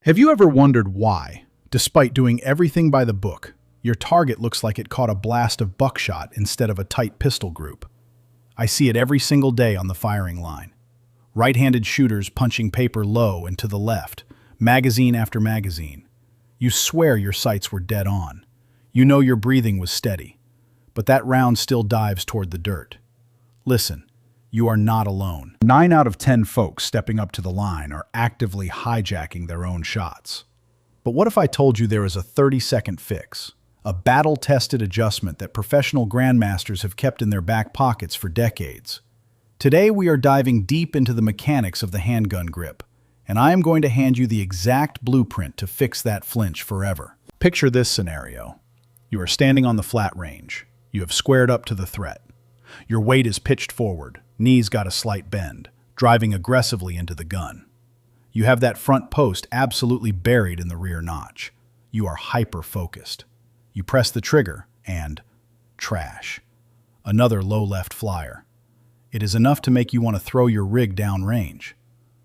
Have you ever wondered why, despite doing everything by the book, your target looks like it caught a blast of buckshot instead of a tight pistol group? I see it every single day on the firing line. Right-handed shooters punching paper low and to the left, magazine after magazine. You swear your sights were dead on. You know your breathing was steady, but that round still dives toward the dirt. Listen. You are not alone. 9 out of 10 folks stepping up to the line are actively hijacking their own shots. But what if I told you there is a 30-second fix, a battle-tested adjustment that professional grandmasters have kept in their back pockets for decades? Today we are diving deep into the mechanics of the handgun grip, and I am going to hand you the exact blueprint to fix that flinch forever. Picture this scenario. You are standing on the flat range. You have squared up to the threat. Your weight is pitched forward, knees got a slight bend, driving aggressively into the gun. You have that front post absolutely buried in the rear notch. You are hyper-focused. You press the trigger and trash. Another low left flyer. It is enough to make you want to throw your rig down range.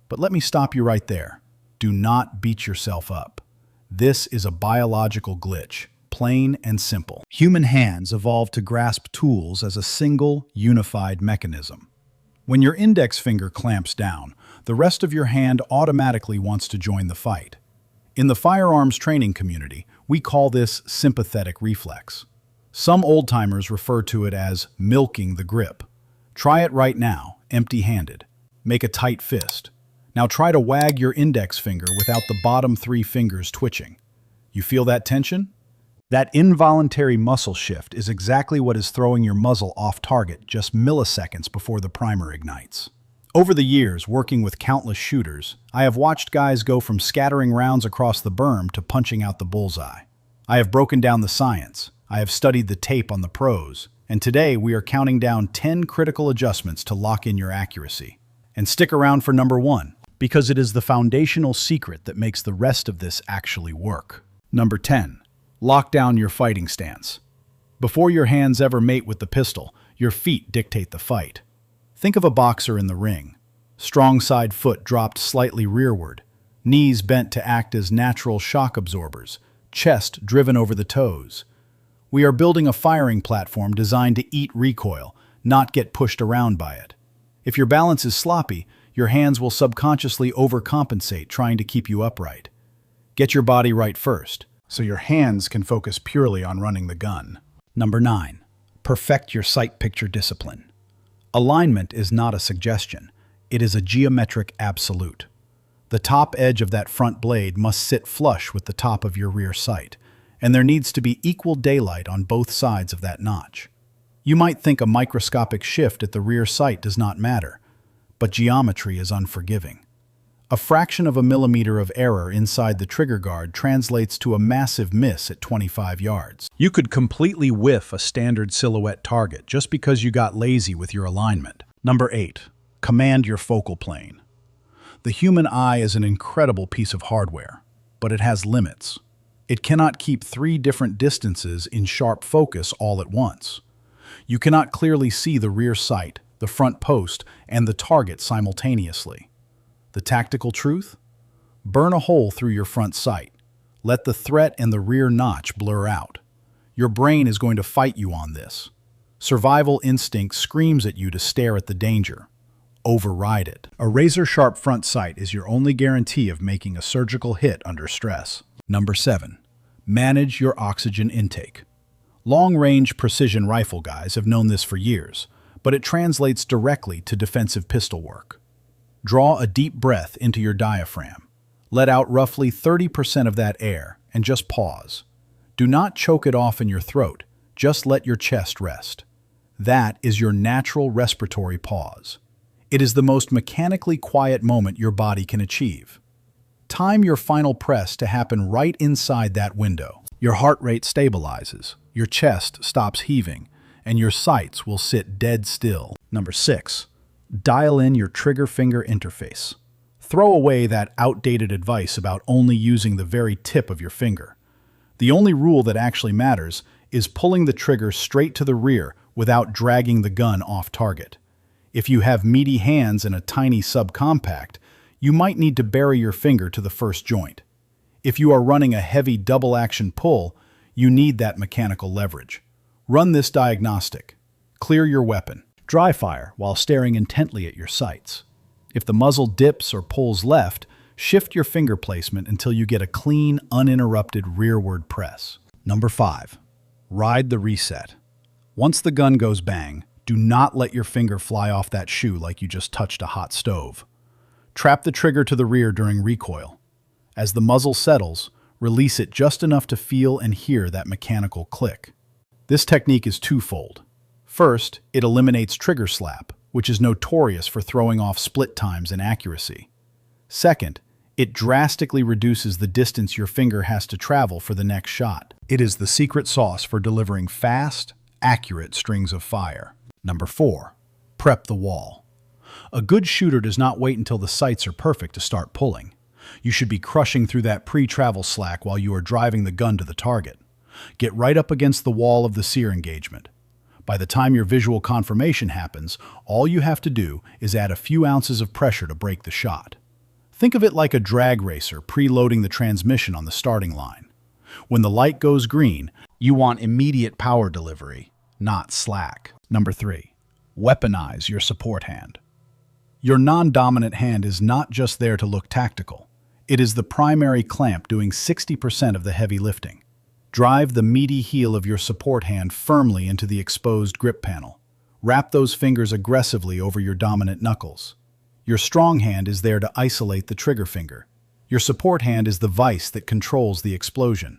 But let me stop you right there. Do not beat yourself up. This is a biological glitch. Plain and simple. Human hands evolved to grasp tools as a single, unified mechanism. When your index finger clamps down, the rest of your hand automatically wants to join the fight. In the firearms training community, we call this sympathetic reflex. Some old-timers refer to it as milking the grip. Try it right now, empty-handed. Make a tight fist. Now try to wag your index finger without the bottom 3 fingers twitching. You feel that tension? That involuntary muscle shift is exactly what is throwing your muzzle off target just milliseconds before the primer ignites. Over the years, working with countless shooters, I have watched guys go from scattering rounds across the berm to punching out the bullseye. I have broken down the science, I have studied the tape on the pros, and today we are counting down 10 critical adjustments to lock in your accuracy. And stick around for number 1, because it is the foundational secret that makes the rest of this actually work. Number 10. Lock down your fighting stance. Before your hands ever mate with the pistol, your feet dictate the fight. Think of a boxer in the ring. Strong side foot dropped slightly rearward, knees bent to act as natural shock absorbers, chest driven over the toes. We are building a firing platform designed to eat recoil, not get pushed around by it. If your balance is sloppy, your hands will subconsciously overcompensate trying to keep you upright. Get your body right first, so your hands can focus purely on running the gun. Number 9. Perfect your sight picture discipline. Alignment is not a suggestion. It is a geometric absolute. The top edge of that front blade must sit flush with the top of your rear sight, and there needs to be equal daylight on both sides of that notch. You might think a microscopic shift at the rear sight does not matter, but geometry is unforgiving. A fraction of a millimeter of error inside the trigger guard translates to a massive miss at 25 yards. You could completely whiff a standard silhouette target just because you got lazy with your alignment. Number 8. Command your focal plane. The human eye is an incredible piece of hardware, but it has limits. It cannot keep 3 different distances in sharp focus all at once. You cannot clearly see the rear sight, the front post, and the target simultaneously. The tactical truth? Burn a hole through your front sight. Let the threat and the rear notch blur out. Your brain is going to fight you on this. Survival instinct screams at you to stare at the danger. Override it. A razor-sharp front sight is your only guarantee of making a surgical hit under stress. Number 7. Manage your oxygen intake. Long-range precision rifle guys have known this for years, but it translates directly to defensive pistol work. Draw a deep breath into your diaphragm. Let out roughly 30% of that air and just pause. Do not choke it off in your throat, just let your chest rest. That is your natural respiratory pause. It is the most mechanically quiet moment your body can achieve. Time your final press to happen right inside that window. Your heart rate stabilizes, your chest stops heaving, and your sights will sit dead still. Number 6. Dial in your trigger finger interface. Throw away that outdated advice about only using the very tip of your finger. The only rule that actually matters is pulling the trigger straight to the rear without dragging the gun off target. If you have meaty hands and a tiny subcompact, you might need to bury your finger to the first joint. If you are running a heavy double-action pull, you need that mechanical leverage. Run this diagnostic. Clear your weapon. Dry fire while staring intently at your sights. If the muzzle dips or pulls left, shift your finger placement until you get a clean, uninterrupted rearward press. Number 5. Ride the reset. Once the gun goes bang, do not let your finger fly off that shoe like you just touched a hot stove. Trap the trigger to the rear during recoil. As the muzzle settles, release it just enough to feel and hear that mechanical click. This technique is twofold. First, it eliminates trigger slap, which is notorious for throwing off split times and accuracy. Second, it drastically reduces the distance your finger has to travel for the next shot. It is the secret sauce for delivering fast, accurate strings of fire. Number 4. Prep the wall. A good shooter does not wait until the sights are perfect to start pulling. You should be crushing through that pre-travel slack while you are driving the gun to the target. Get right up against the wall of the sear engagement. By the time your visual confirmation happens, all you have to do is add a few ounces of pressure to break the shot. Think of it like a drag racer preloading the transmission on the starting line. When the light goes green, you want immediate power delivery, not slack. Number 3. Weaponize your support hand. Your non-dominant hand is not just there to look tactical. It is the primary clamp doing 60% of the heavy lifting. Drive the meaty heel of your support hand firmly into the exposed grip panel. Wrap those fingers aggressively over your dominant knuckles. Your strong hand is there to isolate the trigger finger. Your support hand is the vise that controls the explosion.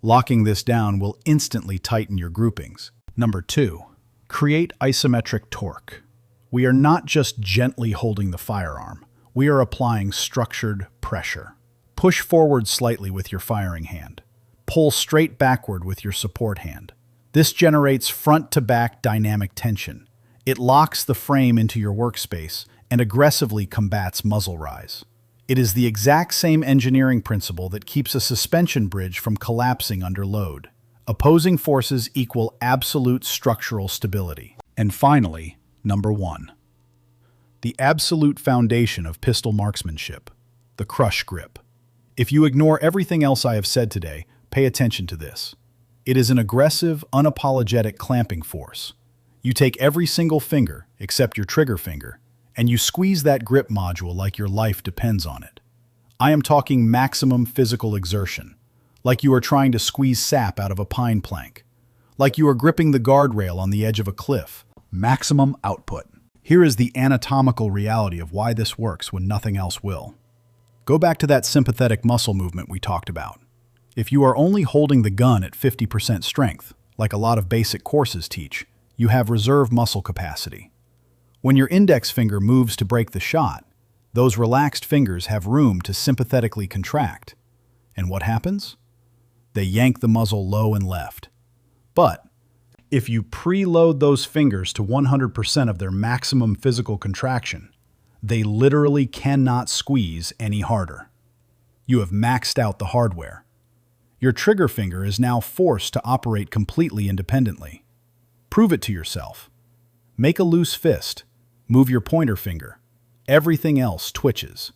Locking this down will instantly tighten your groupings. Number 2. Create isometric torque. We are not just gently holding the firearm. We are applying structured pressure. Push forward slightly with your firing hand. Pull straight backward with your support hand. This generates front-to-back dynamic tension. It locks the frame into your workspace and aggressively combats muzzle rise. It is the exact same engineering principle that keeps a suspension bridge from collapsing under load. Opposing forces equal absolute structural stability. And finally, number 1. The absolute foundation of pistol marksmanship, the crush grip. If you ignore everything else I have said today, pay attention to this. It is an aggressive, unapologetic clamping force. You take every single finger, except your trigger finger, and you squeeze that grip module like your life depends on it. I am talking maximum physical exertion, like you are trying to squeeze sap out of a pine plank, like you are gripping the guardrail on the edge of a cliff. Maximum output. Here is the anatomical reality of why this works when nothing else will. Go back to that sympathetic muscle movement we talked about. If you are only holding the gun at 50% strength, like a lot of basic courses teach, you have reserve muscle capacity. When your index finger moves to break the shot, those relaxed fingers have room to sympathetically contract. And what happens? They yank the muzzle low and left. But if you preload those fingers to 100% of their maximum physical contraction, they literally cannot squeeze any harder. You have maxed out the hardware. Your trigger finger is now forced to operate completely independently. Prove it to yourself. Make a loose fist. Move your pointer finger. Everything else twitches.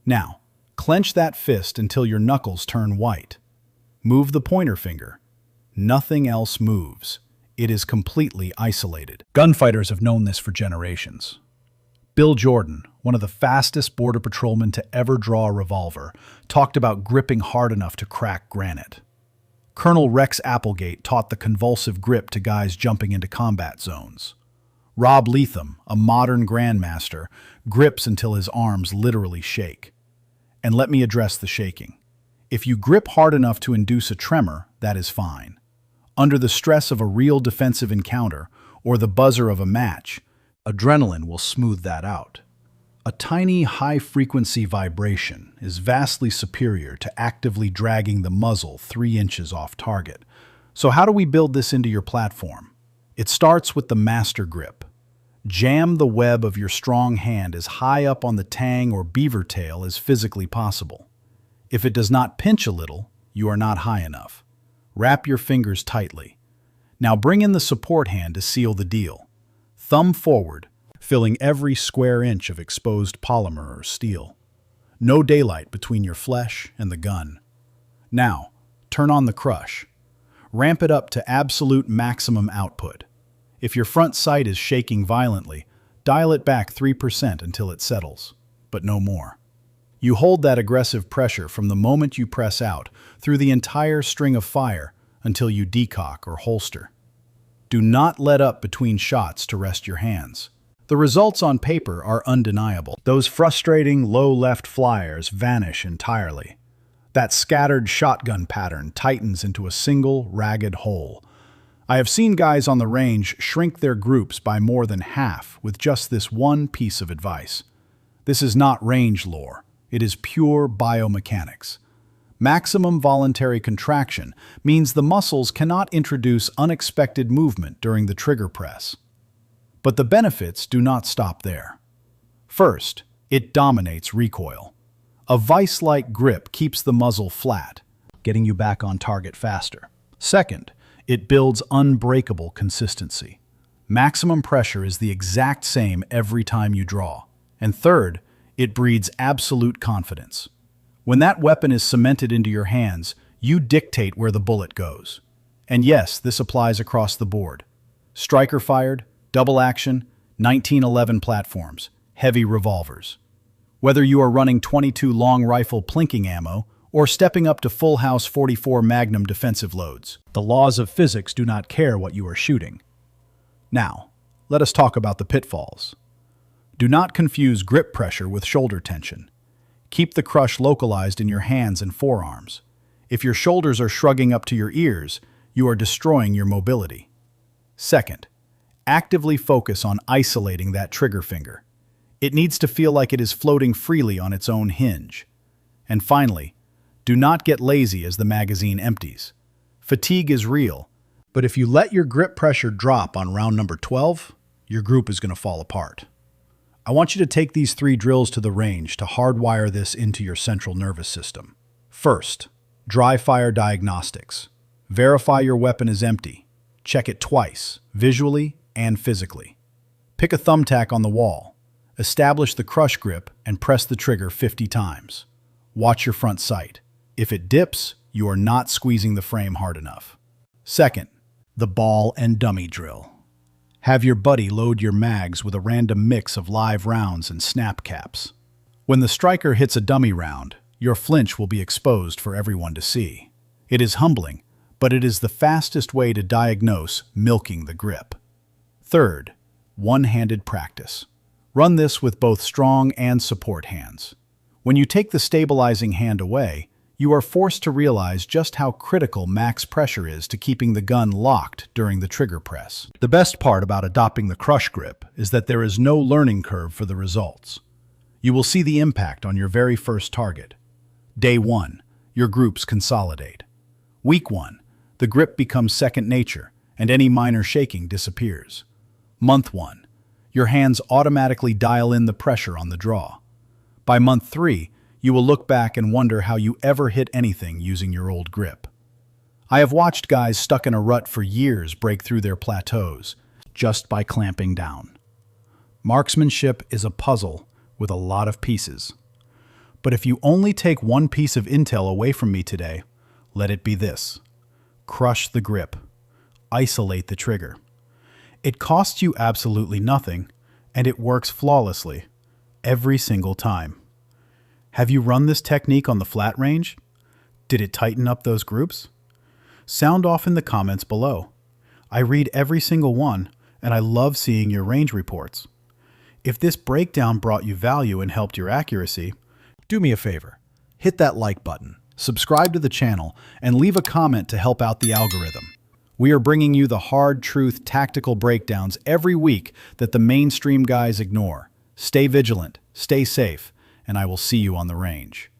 Now, clench that fist until your knuckles turn white. Move the pointer finger. Nothing else moves. It is completely isolated. Gunfighters have known this for generations. Bill Jordan, one of the fastest border patrolmen to ever draw a revolver, talked about gripping hard enough to crack granite. Colonel Rex Applegate taught the convulsive grip to guys jumping into combat zones. Rob Leatham, a modern grandmaster, grips until his arms literally shake. And let me address the shaking. If you grip hard enough to induce a tremor, that is fine. Under the stress of a real defensive encounter or the buzzer of a match, adrenaline will smooth that out. A tiny high-frequency vibration is vastly superior to actively dragging the muzzle 3 inches off target. So how do we build this into your platform? It starts with the master grip. Jam the web of your strong hand as high up on the tang or beaver tail as physically possible. If it does not pinch a little, you are not high enough. Wrap your fingers tightly. Now bring in the support hand to seal the deal. Thumb forward, filling every square inch of exposed polymer or steel. No daylight between your flesh and the gun. Now, turn on the crush. Ramp it up to absolute maximum output. If your front sight is shaking violently, dial it back 3% until it settles, but no more. You hold that aggressive pressure from the moment you press out through the entire string of fire until you decock or holster. Do not let up between shots to rest your hands. The results on paper are undeniable. Those frustrating low left flyers vanish entirely. That scattered shotgun pattern tightens into a single, ragged whole. I have seen guys on the range shrink their groups by more than half with just this one piece of advice. This is not range lore. It is pure biomechanics. Maximum voluntary contraction means the muscles cannot introduce unexpected movement during the trigger press. But the benefits do not stop there. First, it dominates recoil. A vice-like grip keeps the muzzle flat, getting you back on target faster. Second, it builds unbreakable consistency. Maximum pressure is the exact same every time you draw. And third, it breeds absolute confidence. When that weapon is cemented into your hands, you dictate where the bullet goes. And yes, this applies across the board. Striker-fired, double-action, 1911 platforms, heavy revolvers. Whether you are running .22 long rifle plinking ammo or stepping up to full house .44 Magnum defensive loads, the laws of physics do not care what you are shooting. Now, let us talk about the pitfalls. Do not confuse grip pressure with shoulder tension. Keep the crush localized in your hands and forearms. If your shoulders are shrugging up to your ears, you are destroying your mobility. Second, actively focus on isolating that trigger finger. It needs to feel like it is floating freely on its own hinge. And finally, do not get lazy as the magazine empties. Fatigue is real, but if you let your grip pressure drop on round number 12, your group is going to fall apart. I want you to take these 3 drills to the range to hardwire this into your central nervous system. First, dry fire diagnostics. Verify your weapon is empty. Check it twice, visually and physically. Pick a thumbtack on the wall. Establish the crush grip and press the trigger 50 times. Watch your front sight. If it dips, you are not squeezing the frame hard enough. Second, the ball and dummy drill. Have your buddy load your mags with a random mix of live rounds and snap caps. When the striker hits a dummy round, your flinch will be exposed for everyone to see. It is humbling, but it is the fastest way to diagnose milking the grip. Third, one-handed practice. Run this with both strong and support hands. When you take the stabilizing hand away, you are forced to realize just how critical max pressure is to keeping the gun locked during the trigger press. The best part about adopting the crush grip is that there is no learning curve for the results. You will see the impact on your very first target. Day 1, your groups consolidate. Week 1, the grip becomes second nature, and any minor shaking disappears. Month 1, your hands automatically dial in the pressure on the draw. By month 3, you will look back and wonder how you ever hit anything using your old grip. I have watched guys stuck in a rut for years break through their plateaus just by clamping down. Marksmanship is a puzzle with a lot of pieces. But if you only take one piece of intel away from me today, let it be this. Crush the grip. Isolate the trigger. It costs you absolutely nothing, and it works flawlessly, every single time. Have you run this technique on the flat range? Did it tighten up those groups? Sound off in the comments below. I read every single one, and I love seeing your range reports. If this breakdown brought you value and helped your accuracy, do me a favor. Hit that like button, subscribe to the channel, and leave a comment to help out the algorithm. We are bringing you the hard truth tactical breakdowns every week that the mainstream guys ignore. Stay vigilant, stay safe, and I will see you on the range.